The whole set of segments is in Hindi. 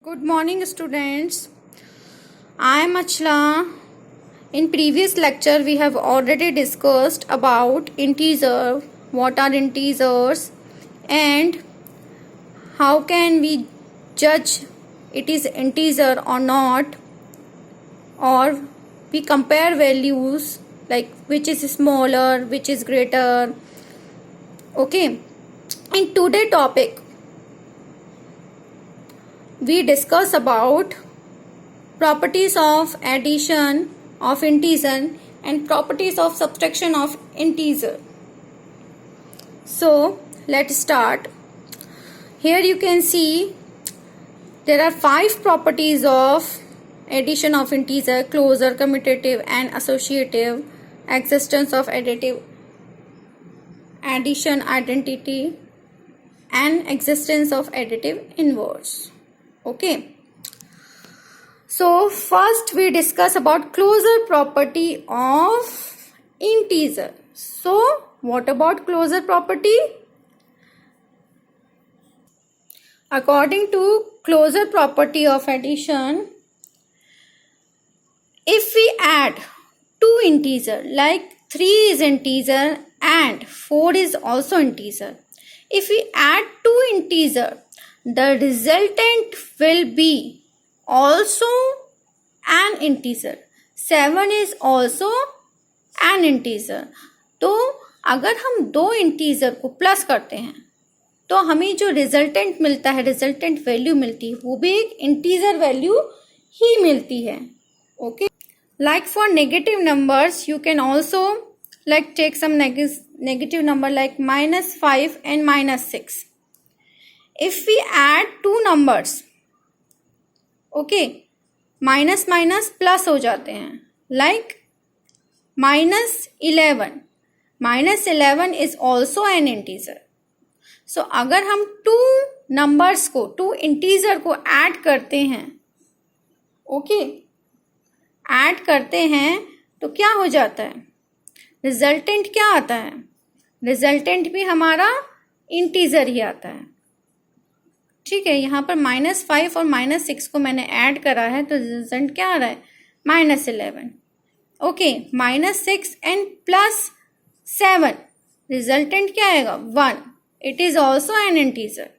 Good morning, students. I am Achla. In previous lecture, we have already discussed about integer, what are integers, and how can we judge it is integer or not, or we compare values like which is smaller, which is greater. Okay. In today's topic, we discuss about properties of addition of integer and properties of subtraction of integer. So let's start. Here you can see there are 5 properties of addition of integer: closure, commutative and associative, existence of additive, addition identity, and existence of additive inverse. Okay. So first we discuss about closure property of integer. So what about closure property? According to closure property of addition, if we add two integer, like 3 is integer and 4 is also integer. If we add two integer, the resultant will be also an integer. 7 is also an integer. तो अगर हम दो इंटीजर को प्लस करते हैं तो हमें जो रिजल्टेंट मिलता है, रिजल्टेंट वैल्यू मिलती है, वो भी एक इंटीजर वैल्यू ही मिलती है. Okay. Like for negative numbers, you can also like take some negative number like -5 and -6. If we add two numbers, okay, minus minus plus हो जाते हैं, like -11. -11 is also an integer. So अगर हम टू नंबर्स को, टू इंटीजर को ऐड करते हैं, ओके, ऐड करते हैं तो क्या हो जाता है, रिजल्टेंट क्या आता है, रिजल्टेंट भी हमारा इंटीजर ही आता है. ठीक है. यहाँ पर -5 और -6 को मैंने ऐड करा है तो रिजल्ट क्या आ रहा है, -11. ओके. -6 एंड +7, रिजल्टेंट क्या आएगा, 1. It is also an integer.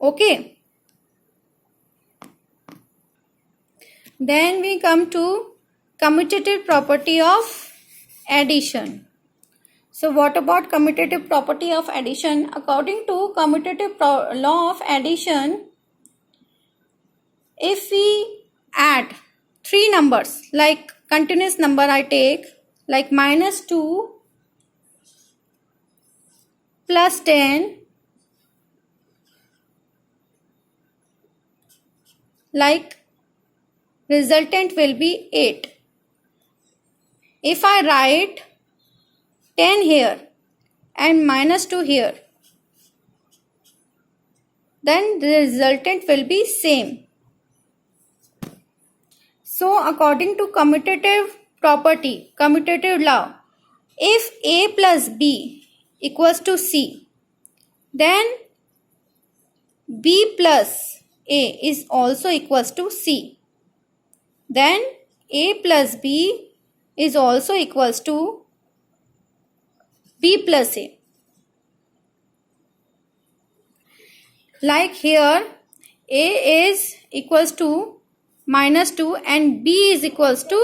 Okay. Then we come to commutative property of addition. So what about commutative property of addition? According to commutative law of addition, if we add three numbers, like continuous number I take, like -2 plus 10, like resultant will be 8. If I write 10 here and -2 here, then the resultant will be same. So according to commutative property, commutative law, if A plus B equals to C, then B plus A is also equals to C. Then A plus B is also equals to B plus A. Like here, A is equals to -2 and B is equals to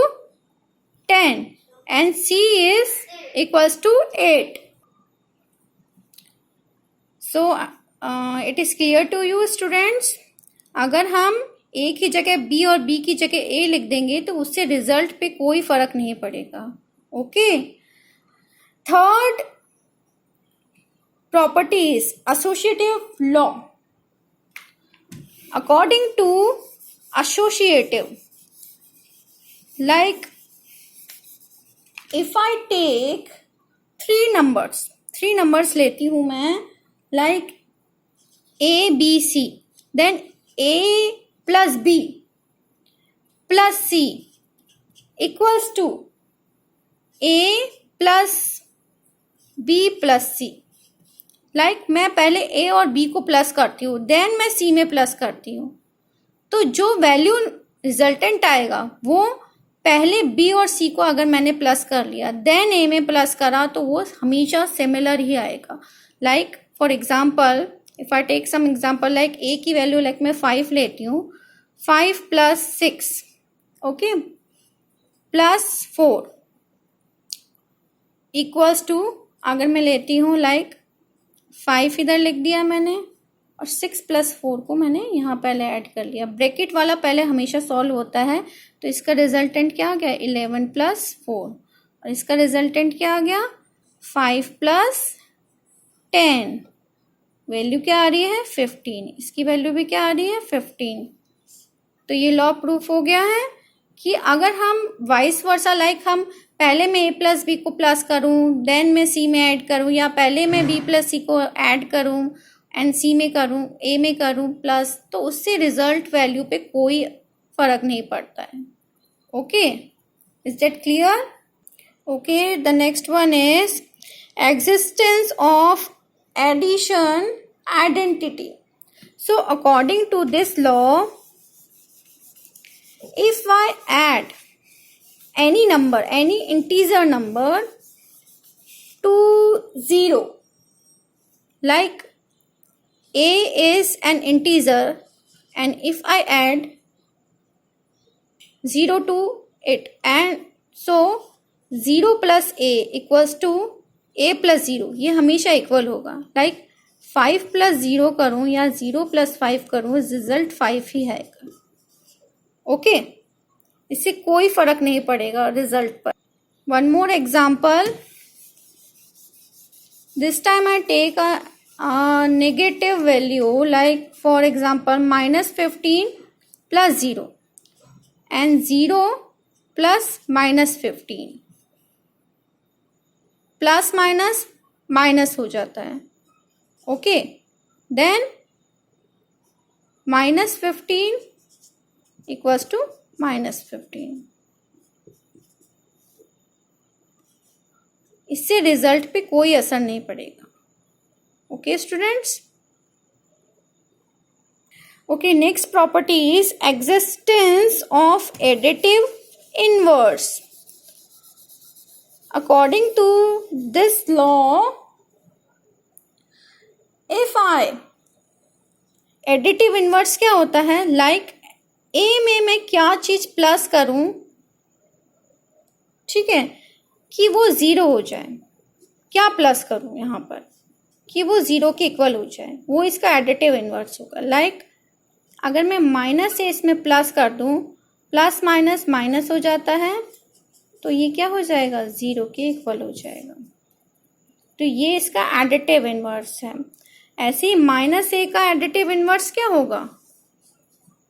10 and C is equals to 8. So it is clear to you students. अगर हम ए की जगह बी और बी की जगह ए लिख देंगे तो उससे रिजल्ट पे कोई फर्क नहीं पड़ेगा. Okay. Third property is associative law. According to associative, like if I take three numbers लेती हूं मैं, like A B C, then A plus B plus C equals to A plus B plus C. like मैं पहले A और B को प्लस करती हूँ, देन मैं C में प्लस करती हूँ. तो जो वैल्यू रिजल्टेंट आएगा वो पहले बी और सी को अगर मैंने प्लस कर लिया देन ए में प्लस करा तो वो हमेशा सिमिलर ही आएगा. Like for example if I take some example like A की वैल्यू लाइक मैं 5 लेती हूँ. 5 + 6 ओके +4 इक्वल्स टू अगर मैं लेती हूँ लाइक 5 इधर लिख दिया मैंने और 6 + 4 को मैंने यहाँ पहले ऐड कर लिया. ब्रैकेट वाला पहले हमेशा सॉल्व होता है. तो इसका रिजल्टेंट क्या आ गया 11 + 4 और इसका रिजल्टेंट क्या आ गया 5 + 10. वैल्यू क्या आ रही है 15. इसकी वैल्यू भी क्या आ रही है 15. तो ये लॉ प्रूफ हो गया है कि अगर हम वाइस वर्सा लाइक हम पहले मैं a + b को प्लस करूं देन मैं c में ऐड करूं या पहले मैं b + c को ऐड करूं एंड c में करूं a में करूं प्लस तो उससे रिजल्ट वैल्यू पे कोई फर्क नहीं पड़ता है. Okay is that clear? Okay the next one is existence of addition identity. So according to this law, if I add any number, any integer number to 0, like a is an integer and if I add 0 to it and so 0 + a equals to a + 0 ये हमेशा इक्वल होगा. लाइक 5 + 0 करूँ या 0 + 5 करूँ रिजल्ट 5 ही आएगा. ओके इससे कोई फर्क नहीं पड़ेगा रिजल्ट पर. One more example this time I take a negative value like for example -15 + 0 and 0 + -15 plus minus minus हो जाता है. Okay then -15 equals to -15. इससे रिजल्ट पे कोई असर नहीं पड़ेगा. Okay students. Okay next property is existence of additive inverse. According to this law, if I additive inverse क्या होता है लाइक a में मैं क्या चीज प्लस करूं ठीक है कि वो 0 हो जाए. क्या प्लस करूं यहाँ पर कि वो 0 के इक्वल हो जाए वो इसका एडिटिव इनवर्स होगा. लाइक अगर मैं माइनस से इसमें प्लस कर दूं प्लस माइनस माइनस हो जाता है तो ये क्या हो जाएगा 0 के इक्वल हो जाएगा. तो ये इसका एडिटिव इनवर्स है. ऐसे ही -a का एडिटिव इनवर्स क्या होगा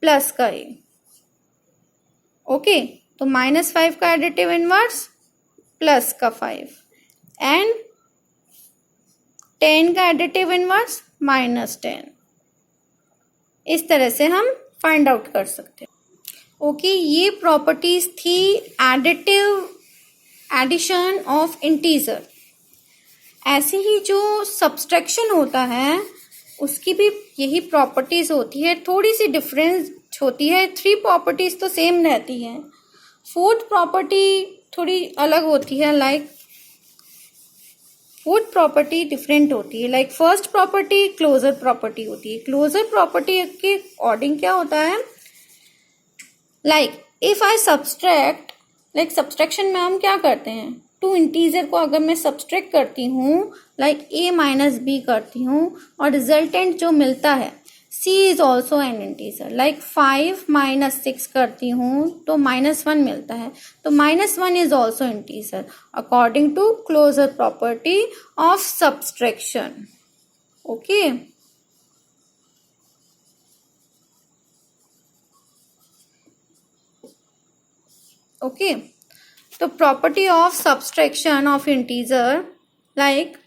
प्लस का a. ओके तो -5 का एडिटिव इनवर्स प्लस का 5 एंड 10 का एडिटिव इनवर्स -10. इस तरह से हम फाइंड आउट कर सकते हैं. ओके ये प्रॉपर्टीज थी एडिशन ऑफ इंटीजर. ऐसे ही जो सब्सट्रैक्शन होता है उसकी भी यही प्रॉपर्टीज होती है. थोड़ी सी डिफरेंस होती है. 3 प्रॉपर्टीज तो सेम रहती है. 4th प्रॉपर्टी थोड़ी अलग होती है. लाइक 4th प्रॉपर्टी डिफरेंट होती है. Like first property closure property होती है. क्लोजर प्रॉपर्टी के अकॉर्डिंग क्या होता है like if I subtract like subtraction में हम क्या करते हैं 2 इंटीजर को अगर मैं सब्सट्रैक्ट करती हूँ लाइक a - b करती हूँ और रिजल्टेंट जो मिलता है c is also an integer. Like 5 - 6 करती हूँ तो -1 मिलता है. तो -1 is also integer according to closure property of subtraction. Okay okay तो property of subtraction of integer like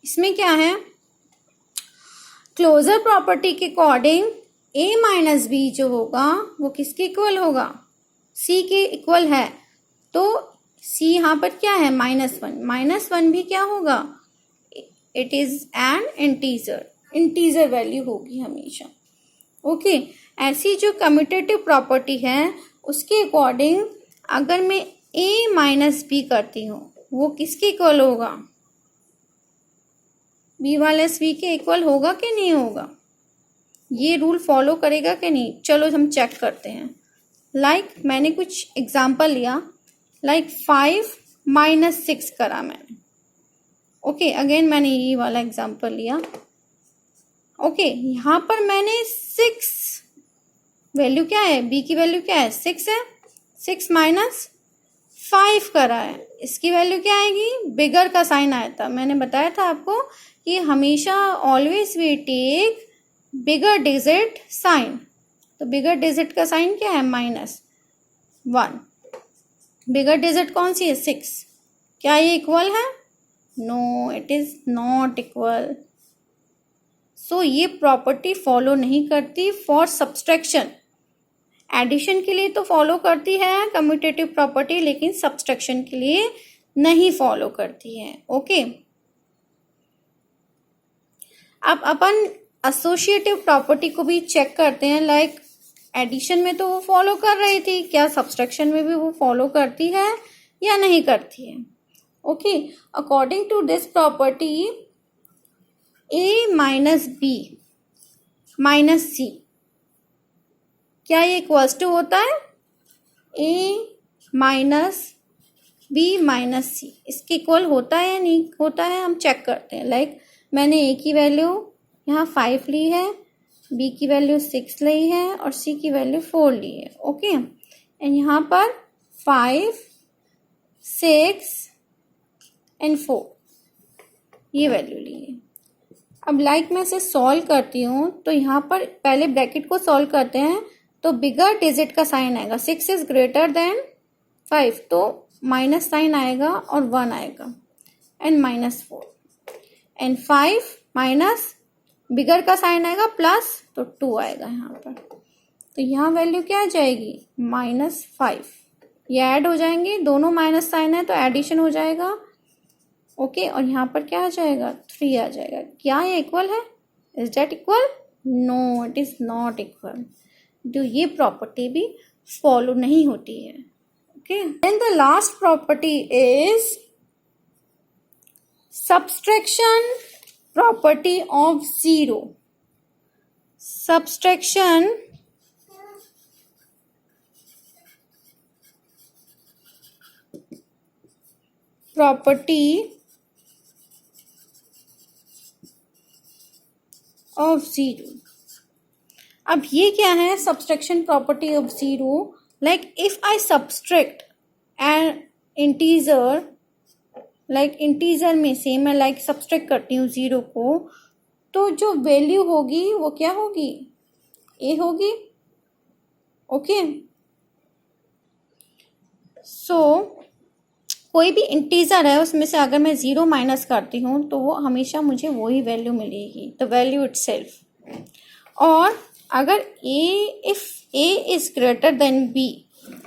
इसमें क्या है क्लोजर प्रॉपर्टी के अकॉर्डिंग a - b जो होगा वो किसके इक्वल होगा c के इक्वल है. तो c यहाँ पर क्या है -1 -1 भी क्या होगा it is an integer. Integer value होगी हमेशा. ओके ऐसी जो कम्यूटेटिव प्रॉपर्टी है उसके अकॉर्डिंग अगर मैं ए माइनस बी करती हूँ वो किसके इक्वल होगा? बी माइनस बी के इक्वल होगा कि नहीं होगा? ये रूल फॉलो करेगा कि नहीं? चलो हम चेक करते हैं। लाइक मैंने कुछ एग्जांपल लिया, लाइक 5 माइनस 6 करा मैंने। ओके, अगेन मैंने ये वाला एग्जांपल लिया। ओके, यहाँ पर मैंने 6 वैल्यू क्या है, बी की वैल्यू क्या है, 6 है। 6 माइनस 5 करा है, इसकी वैल्यू क्या आएगी, बिगर का साइन आया था। मैंने बताया था आपको कि हमेशा always we take bigger digit sign. तो बिगर डिजिट का साइन क्या है, -1। बिगर डिजिट कौन सी है, 6। क्या ये इक्वल है? No, it is not equal. So ये प्रॉपर्टी फॉलो नहीं करती फॉर सब्सट्रैक्शन। एडिशन के लिए तो फॉलो करती है कम्यूटेटिव प्रॉपर्टी, लेकिन सब्सट्रैक्शन के लिए नहीं फॉलो करती है। ओके, अब अपन एसोसिएटिव प्रॉपर्टी को भी चेक करते हैं। लाइक एडिशन में तो वो फॉलो कर रही थी, क्या सब्सट्रैक्शन में भी वो फॉलो करती है या नहीं करती है? Okay, according to this property a minus b minus c, क्या ये इक्वल्स टू होता है a minus b minus c? इसके इक्वल होता है या नहीं होता है, हम चेक करते हैं। लाइक मैंने ए की वैल्यू यहाँ 5 ली है, बी की वैल्यू 6 ली है और सी की वैल्यू 4 ली है। ओके, एंड यहाँ पर 5, 6 एंड 4 ये वैल्यू ली है। अब लाइक मैं इसे सॉल्व करती हूँ, तो यहाँ पर पहले ब्रैकेट को सॉल्व करते हैं, तो बिगर डिजिट का साइन आएगा। 6 इज ग्रेटर देन 5, तो माइनस साइन आएगा और 1 आएगा, एंड -4 एंड 5 माइनस बिगर का साइन आएगा प्लस, तो 2 आएगा यहाँ पर। तो यहाँ वैल्यू क्या आ जाएगी, -5। ये ऐड हो जाएंगे, दोनों माइनस साइन है तो एडिशन हो जाएगा। ओके, और यहाँ पर क्या आ जाएगा, 3 आ जाएगा। क्या ये इक्वल है, is that equal? No, it is not equal. तो ये प्रॉपर्टी भी फॉलो नहीं होती है। Okay, then the last property is subtraction property of 0. Subtraction property of 0. अब ये क्या है, subtraction property of 0? Like if I subtract an integer, like integer में से मैं लाइक सब्सट्रैक्ट करती हूँ 0 को, तो जो वैल्यू होगी वो क्या होगी, ए होगी। ओके, सो कोई भी इंटीजर है उसमें से अगर मैं 0 माइनस करती हूँ तो वो हमेशा मुझे वही वैल्यू मिलेगी, द वैल्यू इटसेल्फ। और अगर if A is greater than B,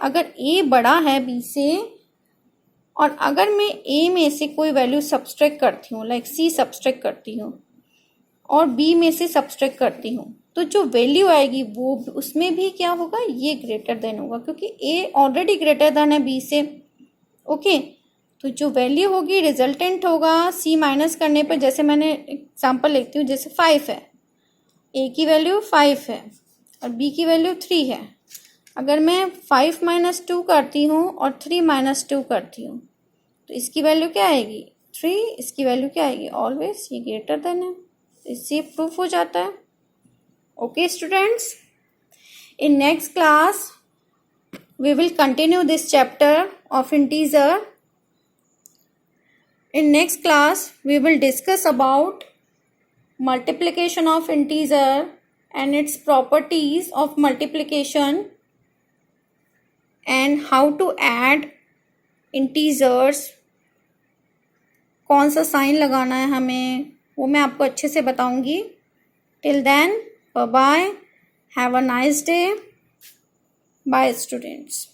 अगर ए बड़ा है बी से, और अगर मैं ए में से कोई वैल्यू सब्सट्रैक्ट करती हूँ, लाइक सी सब्सट्रैक्ट करती हूँ और बी में से सब्सट्रैक्ट करती हूँ, तो जो वैल्यू आएगी वो उसमें भी क्या होगा, ये ग्रेटर देन होगा, क्योंकि ए ऑलरेडी ग्रेटर देन है बी से। ओके, तो जो वैल्यू होगी रिजल्टेंट होगा सी माइनस करने पर। जैसे मैंने एग्जांपल लिखती हूँ, जैसे 5 है, ए की वैल्यू 5 है और बी की वैल्यू 3 है। अगर मैं 5 माइनस 2 करती हूँ और 3 माइनस 2 करती हूँ, तो इसकी वैल्यू क्या आएगी, 3, इसकी वैल्यू क्या आएगी, ऑलवेज ये ग्रेटर देन है। इससे प्रूफ हो जाता है। Okay students, in next class we will continue this chapter of integer. In next class we will discuss about multiplication of integer and its properties of multiplication and how to add integers, कौन सा साइन लगाना है हमें, वो मैं आपको अच्छे से बताऊंगी। Till then, bye bye, have a nice day, bye students.